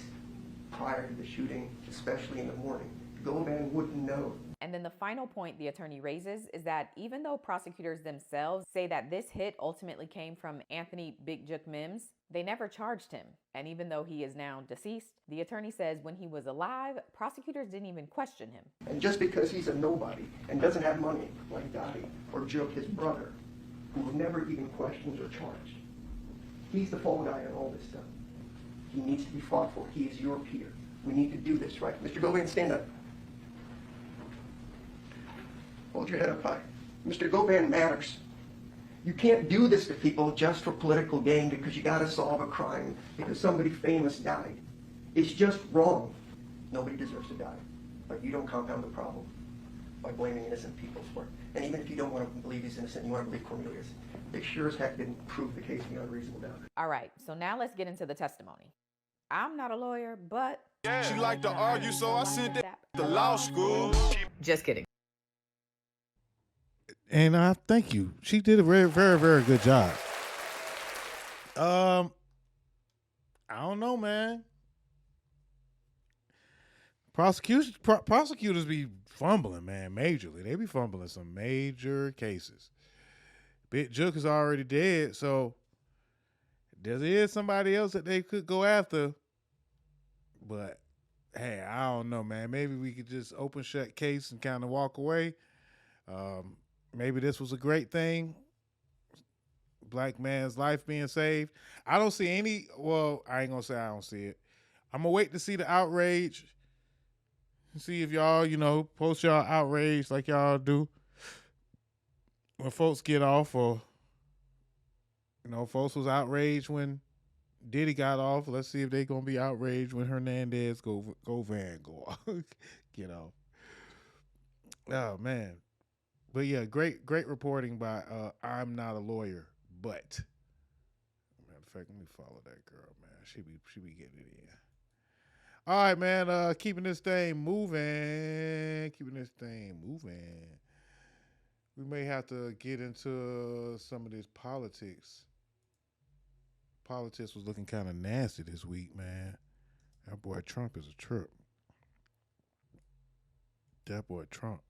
prior to the shooting, especially in the morning. Govan wouldn't know. And then the final point the attorney raises is that even though prosecutors themselves say that this hit ultimately came from Anthony Big Jook Mims, they never charged him. And even though he is now deceased, the attorney says when he was alive, prosecutors didn't even question him. And just because he's a nobody and doesn't have money like Dottie or Jook, his brother, who were never even questioned or charged, he's the fall guy on all this stuff. He needs to be fought for. He is your peer. We need to do this, right? Mr. Govan, stand up. Hold your head up high. Mr. Govan matters. You can't do this to people just for political gain because you got to solve a crime because somebody famous died. It's just wrong. Nobody deserves to die. But you don't compound the problem by blaming innocent people for it. And even if you don't want to believe he's innocent, you want to believe Cornelius, they sure as heck didn't prove the case beyond reasonable doubt. All right, so now let's get into the testimony. I'm not a lawyer, but... She liked to argue, so I sent it to law school. Just kidding. And thank you. She did a very, very, very good job. I don't know, man. Prosecutors be fumbling, man, majorly. They be fumbling some major cases. Big Jook is already dead, so there is somebody else that they could go after. But hey, I don't know, man. Maybe we could just open shut case and kind of walk away. Maybe this was a great thing. Black man's life being saved. I don't see any, well, I ain't gonna say I don't see it. I'm gonna wait to see the outrage. See if y'all, post y'all outrage like y'all do when folks get off, or, folks was outraged when Diddy got off. Let's see if they gonna be outraged when Hernandez Govan go off. Get off. Oh man. But yeah, great reporting by I'm not a lawyer, but matter of fact, let me follow that girl, man. She be getting it in. All right, man. Keeping this thing moving. We may have to get into some of this politics. Politics was looking kind of nasty this week, man. That boy Trump is a trip. That boy Trump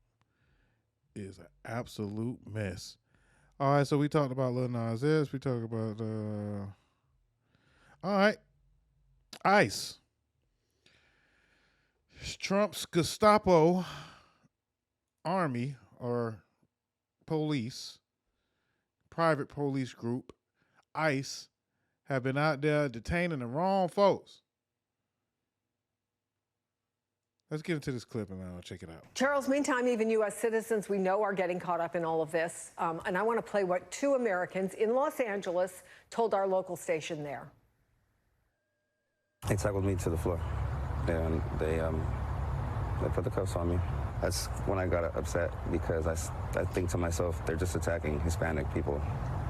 is an absolute mess. All right, so we talked about Lil Nas X. We talked about all right, ICE. Trump's Gestapo Army or police, private police group, ICE, have been out there detaining the wrong folks. Let's get into this clip and I'll check it out. Charles, meantime, even U.S. citizens we know are getting caught up in all of this. And I want to play what 2 Americans in Los Angeles told our local station there. They tackled me to the floor. And they put the cuffs on me. That's when I got upset because I think to myself, they're just attacking Hispanic people,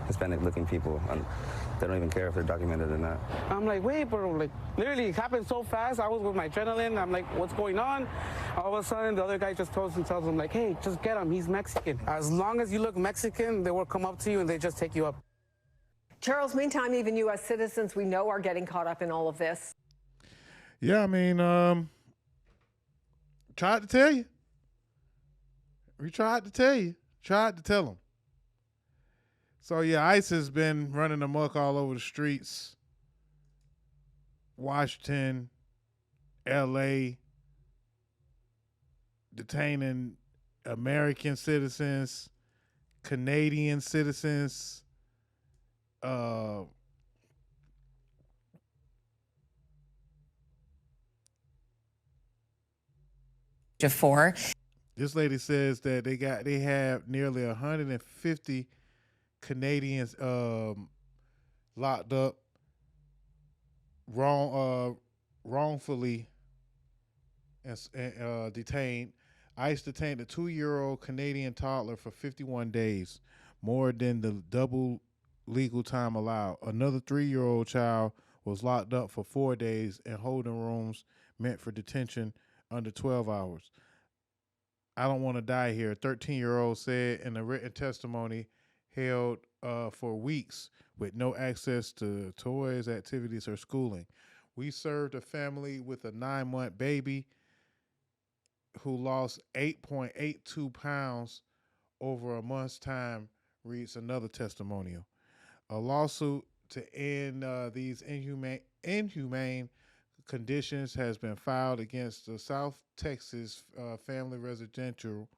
Hispanic-looking people. And they don't even care if they're documented or not. I'm like, wait, bro, like, literally it happened so fast. I was with my adrenaline. I'm like, what's going on? All of a sudden, the other guy just tells him, like, hey, just get him. He's Mexican. As long as you look Mexican, they will come up to you and they just take you up. Charles, meantime, even U.S. citizens we know are getting caught up in all of this. Yeah, I mean, tried to tell you. We tried to tell you. Tried to tell them. So, yeah, ICE has been running amok all over the streets. Washington, L.A., detaining American citizens, Canadian citizens, Four. This lady says that they have nearly 150 Canadians locked up wrongfully and detained. ICE detained a 2-year-old Canadian toddler for 51 days, more than the double legal time allowed. Another 3-year-old child was locked up for 4 days in holding rooms meant for detention under 12 hours. I don't want to die here, a 13-year-old said in a written testimony held for weeks with no access to toys, activities, or schooling. We served a family with a 9-month baby who lost 8.82 pounds over a month's time, reads another testimonial. A lawsuit to end these inhumane conditions has been filed against the South Texas Family Residential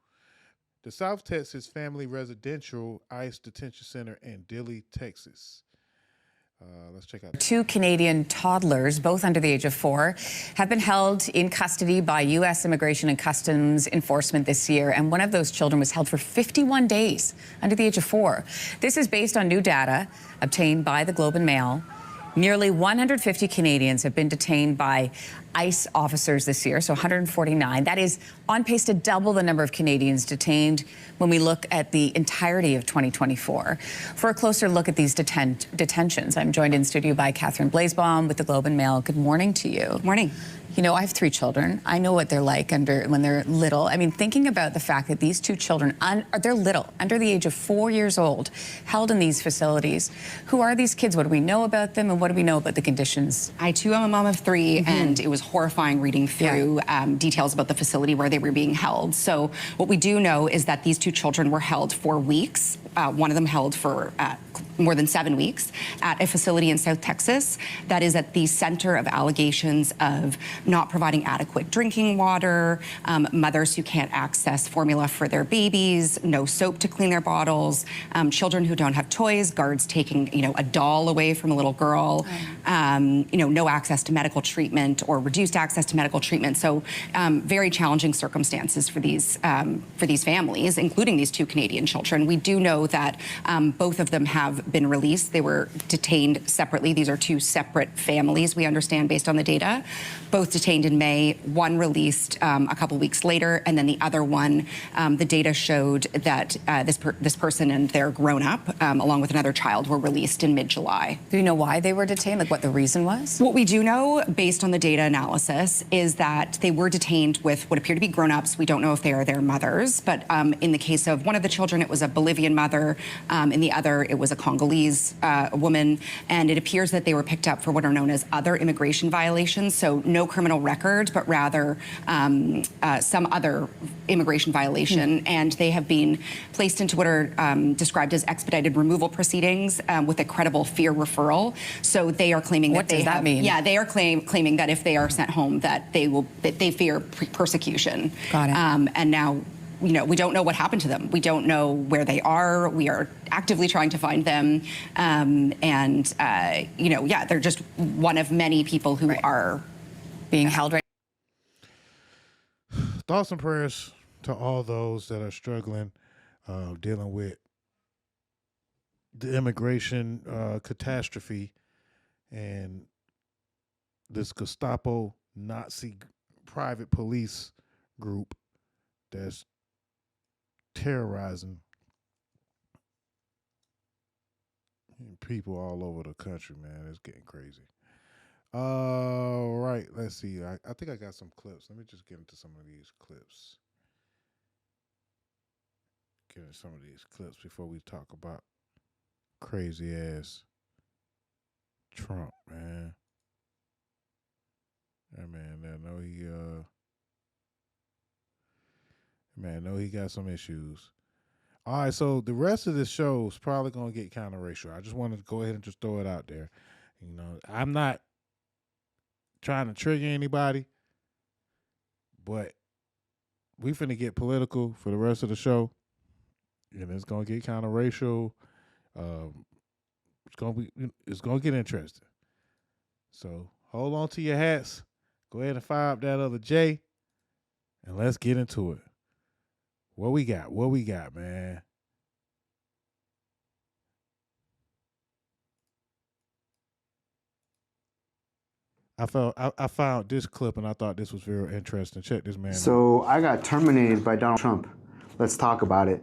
ICE Detention Center in Dilley, Texas. Let's check out. 2 Canadian toddlers, both under the age of 4, have been held in custody by U.S. Immigration and Customs Enforcement this year, and one of those children was held for 51 days under the age of 4. This is based on new data obtained by the Globe and Mail. Nearly 150 Canadians have been detained by ICE officers this year, so 149. That is on pace to double the number of Canadians detained when we look at the entirety of 2024. For a closer look at these detentions, I'm joined in studio by Catherine Blaisbaum with the Globe and Mail. Good morning to you. Good morning. You know, I have 3 children. I know what they're like when they're little. I mean, thinking about the fact that these 2 children, they're little, under the age of 4 years old, held in these facilities. Who are these kids? What do we know about them? And what do we know about the conditions? I, too, am a mom of 3, and it was horrifying reading through details about the facility where they were being held. So what we do know is that these 2 children were held for weeks. One of them held for more than 7 weeks at a facility in South Texas that is at the center of allegations of not providing adequate drinking water, mothers who can't access formula for their babies, no soap to clean their bottles, children who don't have toys, guards taking, a doll away from a little girl, no access to medical treatment or reduced access to medical treatment. So very challenging circumstances for these families, including these 2 Canadian children. We do know that both of them have been released. They were detained separately. These are 2 separate families, we understand, based on the data. Both detained in May, one released a couple weeks later, and then the other one, the data showed that this person and their grown-up, along with another child, were released in mid-July. Do you know why they were detained, like what the reason was? What we do know, based on the data analysis, is that they were detained with what appear to be grown-ups. We don't know if they are their mothers, but in the case of one of the children, it was a Bolivian mother. In the other, it was a Congolese woman, and it appears that they were picked up for what are known as other immigration violations, so no criminal record, but rather some other immigration violation, and they have been placed into what are described as expedited removal proceedings with a credible fear referral. So they are claiming what that does that mean? Yeah, they are claiming that if they are sent home, that they fear persecution. Got it. And now we don't know what happened to them. We don't know where they are. We are actively trying to find them. They're just one of many people who are being held right now. Thoughts and prayers to all those that are struggling, dealing with the immigration catastrophe and this Gestapo Nazi private police group that's terrorizing people all over the country, man. It's getting crazy. Right, let's see. I think I got some clips. Let me just get into some of these clips. Get into some of these clips before we talk about crazy ass Trump, man. That man, I know he got some issues. All right, so the rest of this show is probably gonna get kind of racial. I just wanted to go ahead and just throw it out there. I'm not trying to trigger anybody, but we finna get political for the rest of the show, and it's gonna get kind of racial. It's gonna get interesting. So hold on to your hats. Go ahead and fire up that other J, and let's get into it. What we got, man? I found this clip and I thought this was very interesting. Check this man out. So I got terminated by Donald Trump. Let's talk about it.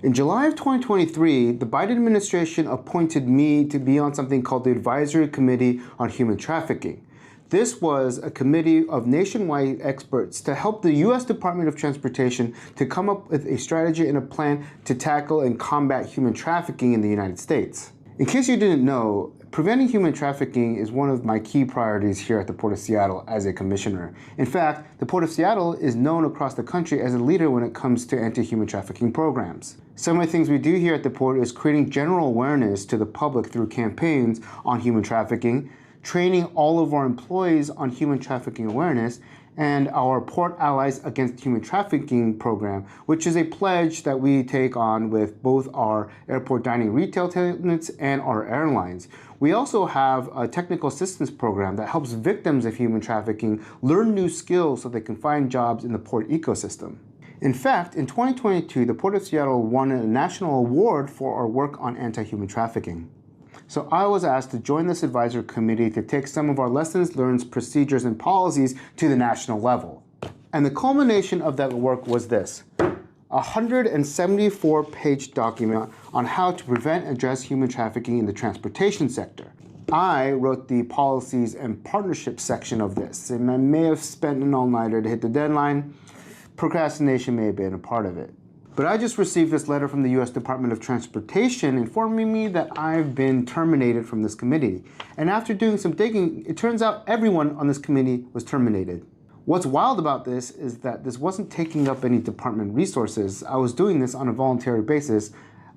In July of 2023, the Biden administration appointed me to be on something called the Advisory Committee on Human Trafficking. This was a committee of nationwide experts to help the U.S. Department of Transportation to come up with a strategy and a plan to tackle and combat human trafficking in the United States. In case you didn't know, preventing human trafficking is one of my key priorities here at the Port of Seattle as a commissioner. In fact, the Port of Seattle is known across the country as a leader when it comes to anti-human trafficking programs. Some of the things we do here at the Port is creating general awareness to the public through campaigns on human trafficking, training all of our employees on human trafficking awareness, and our Port Allies Against Human Trafficking program, which is a pledge that we take on with both our airport dining retail tenants and our airlines. We also have a technical assistance program that helps victims of human trafficking learn new skills so they can find jobs in the port ecosystem. In fact, in 2022, the Port of Seattle won a national award for our work on anti-human trafficking. So I was asked to join this advisory committee to take some of our lessons learned, procedures, and policies to the national level. And the culmination of that work was this: a 174-page document on how to prevent and address human trafficking in the transportation sector. I wrote the policies and partnership section of this, and I may have spent an all-nighter to hit the deadline. Procrastination may have been a part of it. But I just received this letter from the U.S. Department of Transportation informing me that I've been terminated from this committee. And after doing some digging, it turns out everyone on this committee was terminated. What's wild about this is that this wasn't taking up any department resources. I was doing this on a voluntary basis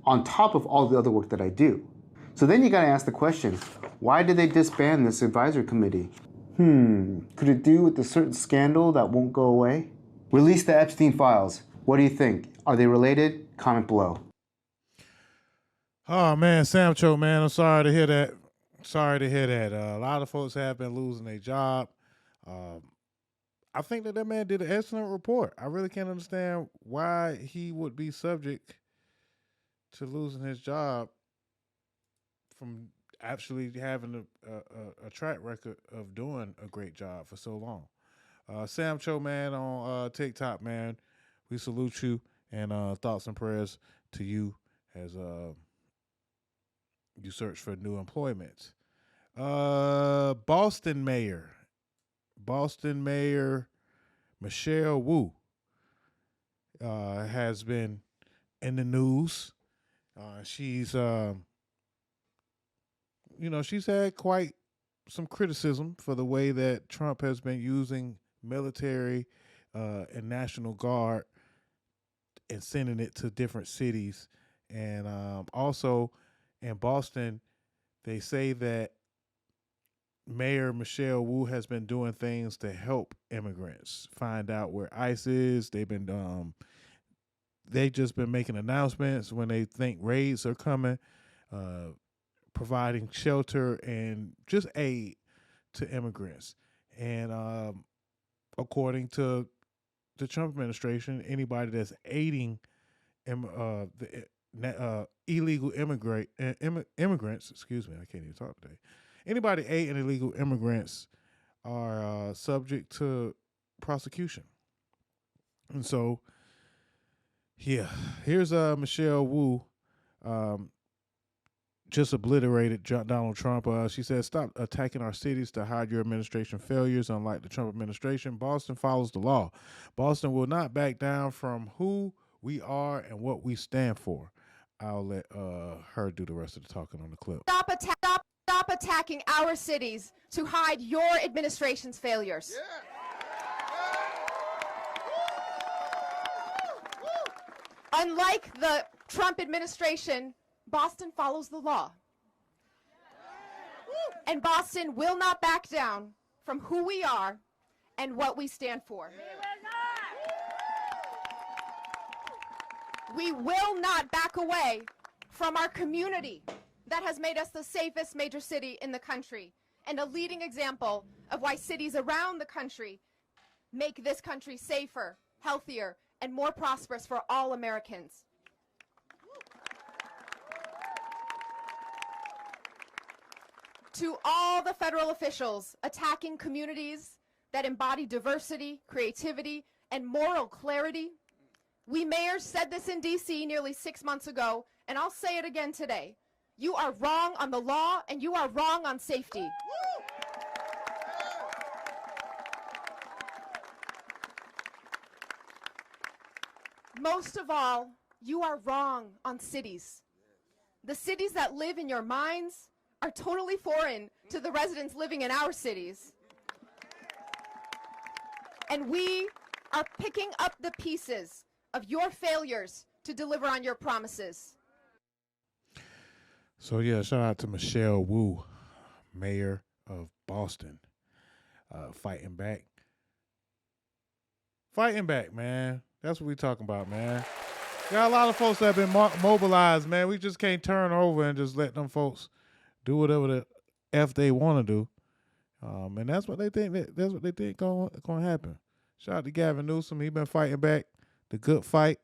on top of all the other work that I do. So then you gotta ask the question, why did they disband this advisory committee? Could it do with a certain scandal that won't go away? Release the Epstein files. What do you think? Are they related? Comment below. Oh man, Sam Cho, man, I'm sorry to hear that. A lot of folks have been losing their job. I think that man did an excellent report. I really can't understand why he would be subject to losing his job from actually having a track record of doing a great job for so long. Sam Cho, man, on TikTok, man, we salute you, and thoughts and prayers to you as you search for new employment. Boston Mayor Michelle Wu has been in the news. She's she's had quite some criticism for the way that Trump has been using military and National Guard and sending it to different cities. And also in Boston, they say that Mayor Michelle Wu has been doing things to help immigrants find out where ICE is. They've been They've just been making announcements when they think raids are coming, providing shelter and just aid to immigrants. And according to the Trump administration, anybody that's aiding illegal immigrants, excuse me, I can't even talk today. Anybody aiding illegal immigrants are subject to prosecution. And so, yeah, here's Michelle Wu, just obliterated Donald Trump. She said, "Stop attacking our cities to hide your administration failures. Unlike the Trump administration, Boston follows the law. Boston will not back down from who we are and what we stand for." I'll let her do the rest of the talking on the clip. Stop attacking our cities to hide your administration's failures. Unlike the Trump administration, Boston follows the law. And Boston will not back down from who we are and what we stand for. We will not back away from our community that has made us the safest major city in the country and a leading example of why cities around the country make this country safer, healthier, and more prosperous for all Americans. To all the federal officials attacking communities that embody diversity, creativity, and moral clarity, we mayors said this in D.C. nearly 6 months ago, and I'll say it again today. You are wrong on the law, and you are wrong on safety. Most of all, you are wrong on cities. The cities that live in your minds are totally foreign to the residents living in our cities. And we are picking up the pieces of your failures to deliver on your promises. So, yeah, shout out to Michelle Wu, mayor of Boston, fighting back. Fighting back, man. That's what we talking about, man. Got a lot of folks that have been mobilized, man. We just can't turn over and just let them folks do whatever the F they want to do. And that's what they think. That's what they think going to happen. Shout out to Gavin Newsom. He been fighting back the good fight.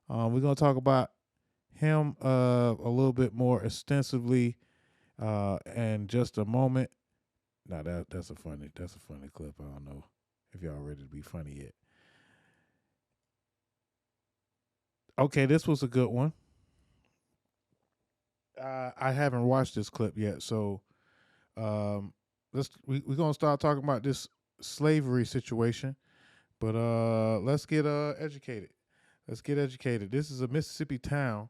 We're going to talk about him a little bit more extensively in just a moment. Now that's a funny clip. I don't know if y'all ready to be funny yet. Okay, this was a good one. I haven't watched this clip yet, so we're gonna start talking about this slavery situation. But let's get educated. Let's get educated. This is a Mississippi town.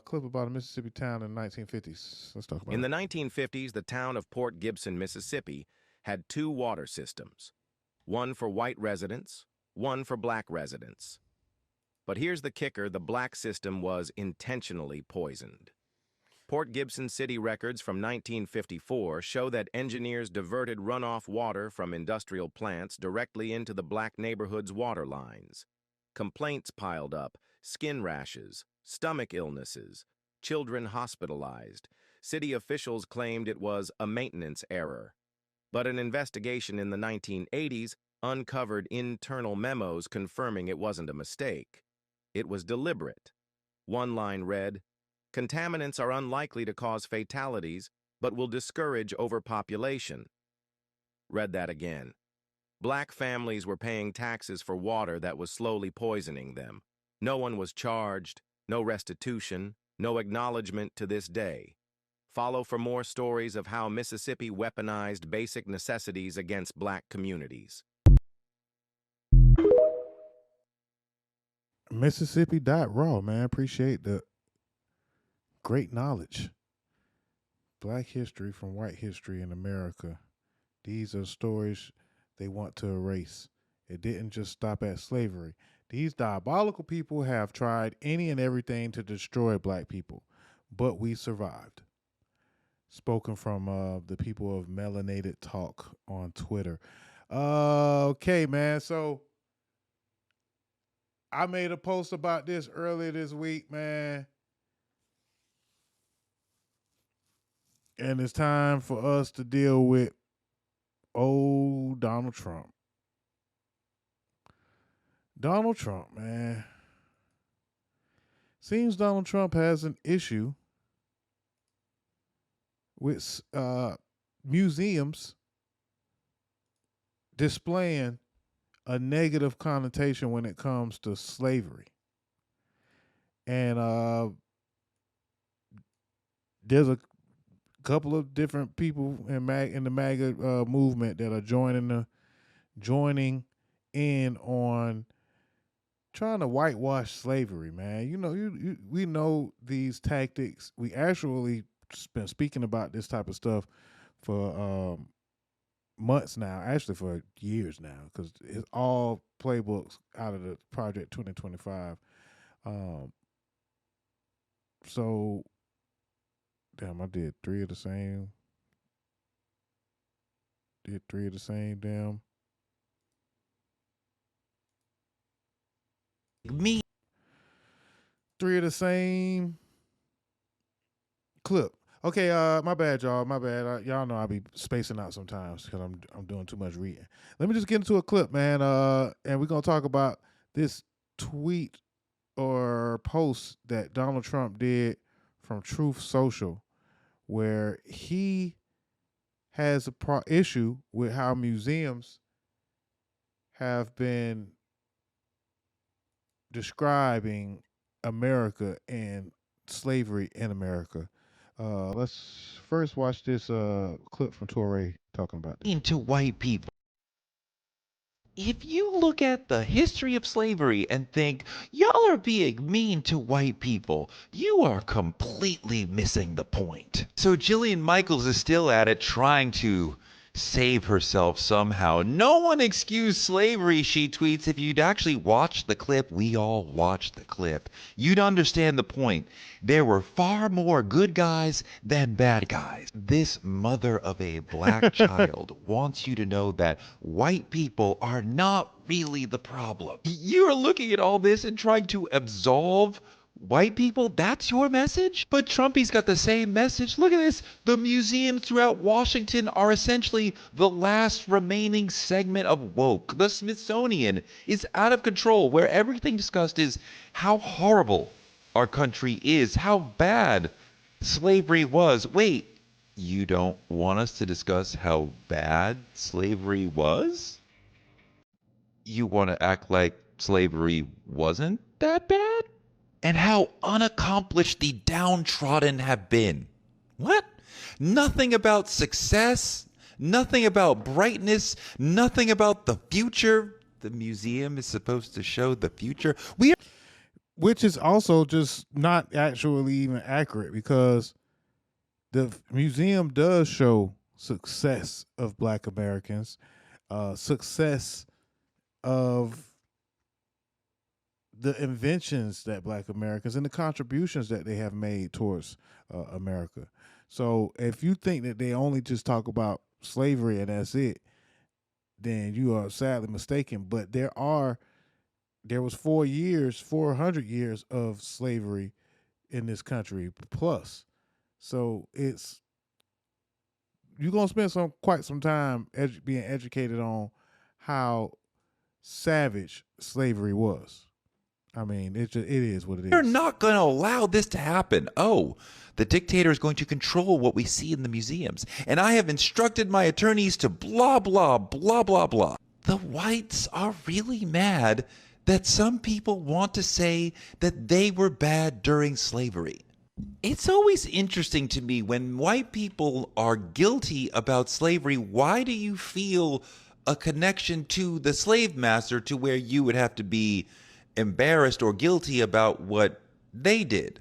Clip about a Mississippi town in the 1950s. Let's talk about it. In the 1950s, the town of Port Gibson, Mississippi, had two water systems, one for white residents, one for black residents. But here's the kicker, the black system was intentionally poisoned. Port Gibson city records from 1954 show that engineers diverted runoff water from industrial plants directly into the black neighborhood's water lines. Complaints piled up, skin rashes, stomach illnesses, children hospitalized. City officials claimed it was a maintenance error. But an investigation in the 1980s uncovered internal memos confirming it wasn't a mistake. It was deliberate. One line read, "Contaminants are unlikely to cause fatalities, but will discourage overpopulation." Read that again. Black families were paying taxes for water that was slowly poisoning them. No one was charged, no restitution, no acknowledgement to this day. Follow for more stories of how Mississippi weaponized basic necessities against black communities. Mississippi.raw, man. Appreciate the great knowledge. Black history from white history in America. These are stories they want to erase. It didn't just stop at slavery. These diabolical people have tried any and everything to destroy black people, but we survived. Spoken from the people of Melanated Talk on Twitter. Okay, man. So I made a post about this earlier this week, man. And it's time for us to deal with old Donald Trump. Donald Trump, man. Seems Donald Trump has an issue with museums displaying a negative connotation when it comes to slavery. And there's a couple of different people in the MAGA movement that are joining in on trying to whitewash slavery, man. You know, we know these tactics. We actually been speaking about this type of stuff for months now, actually for years now, because it's all playbooks out of the Project 2025. So, damn, I did three of the same. Damn. Me. Three of the same clip. Okay, my bad, y'all. My bad. Y'all know I be spacing out sometimes because I'm doing too much reading. Let me just get into a clip, man. And we're gonna talk about this tweet or post that Donald Trump did from Truth Social, where he has a issue with how museums have been describing America and slavery in America. Let's first watch this clip from Torre talking about this. Into white people. If you look at the history of slavery and think, y'all are being mean to white people, you are completely missing the point. So Jillian Michaels is still at it, trying to save herself somehow. No one excused slavery, she tweets. If you'd actually watched the clip, we all watched the clip, you'd understand the point. There were far more good guys than bad guys. This mother of a black child wants you to know that white people are not really the problem. You're looking at all this and trying to absolve white people? That's your message? But Trumpy's got the same message. Look at this. The museums throughout Washington are essentially the last remaining segment of woke. The Smithsonian is out of control, where everything discussed is how horrible our country is, how bad slavery was. Wait, you don't want us to discuss how bad slavery was? You want to act like slavery wasn't that bad? And how unaccomplished the downtrodden have been. What? Nothing about success, nothing about brightness, nothing about the future. The museum is supposed to show the future. Which is also just not actually even accurate, because the museum does show success of Black Americans, success of the inventions that Black Americans and the contributions that they have made towards America. So if you think that they only just talk about slavery and that's it, then you are sadly mistaken. But there was 400 years of slavery in this country plus. So you're going to spend quite some time being educated on how savage slavery was. I mean, it is what it is. We're not going to allow this to happen. Oh, the dictator is going to control what we see in the museums. And I have instructed my attorneys to blah, blah, blah, blah, blah. The whites are really mad that some people want to say that they were bad during slavery. It's always interesting to me when white people are guilty about slavery. Why do you feel a connection to the slave master to where you would have to be embarrassed or guilty about what they did?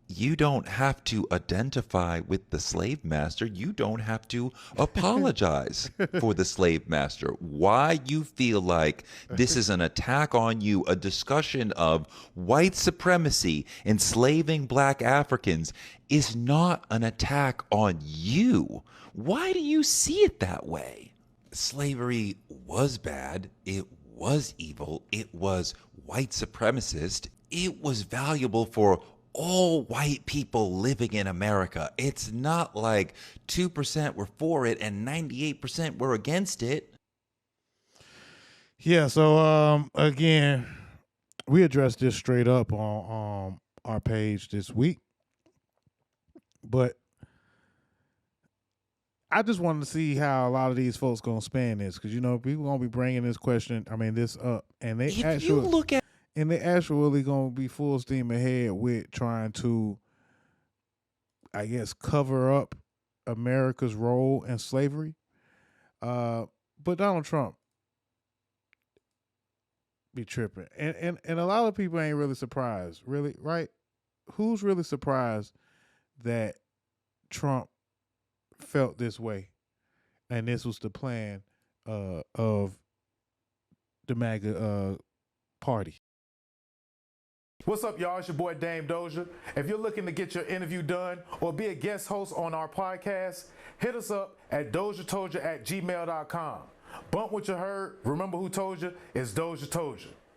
You don't have to identify with the slave master. You don't have to apologize for the slave master. Why you feel like this is an attack on you, a discussion of white supremacy, enslaving Black Africans, is not an attack on you. Why do you see it that way? Slavery was bad. It was evil. It was white supremacist. It was valuable for all white people living in America. It's not like 2% were for it and 98% were against it. Yeah, so again, we addressed this straight up on our page this week. But I just wanted to see how a lot of these folks going to span this, because, you know, people going to be bringing this question, this up, and they actually going to be full steam ahead with trying to, I guess, cover up America's role in slavery. But Donald Trump be tripping. And a lot of people ain't really surprised, really, right? Who's really surprised that Trump felt this way and this was the plan of the MAGA party? What's up, y'all? It's your boy Dame Doja. If you're looking to get your interview done or be a guest host on our podcast, hit us up at DozhaToldya.COM. Bump what you heard. Remember who told you? It's Doja Told You.